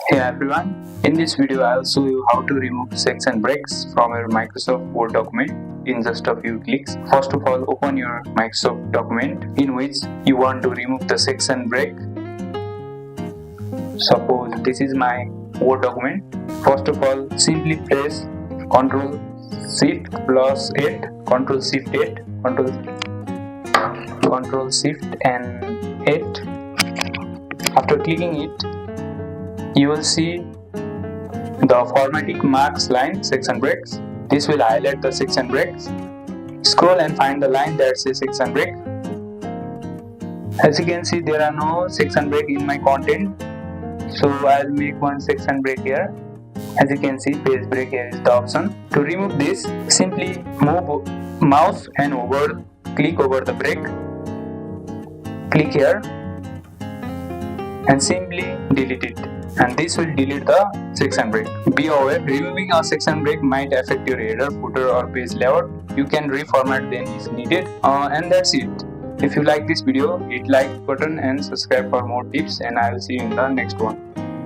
Hey everyone, in this video I'll show you how to remove section breaks from your Microsoft Word document in just a few clicks. First of all, open your Microsoft document in which you want to remove the section break. Suppose this is my Word document. First of all, simply press Ctrl Shift plus 8, Ctrl Shift 8, Ctrl Shift and 8. After clicking it, you will see the formatting marks line section breaks. This will highlight the section breaks. Scroll and find the line that says section break. As you can see, there are no section break in my content, so I'll make one section break here. As you can see, page break here is the option. To remove this, simply move mouse and click over the break. Click here and simply delete it, and this will delete the section break. Be aware, removing a section break might affect your header, footer or page layout. You can reformat them if needed, and that's it. If you like this video, hit like button and subscribe for more tips, and I will see you in the next one.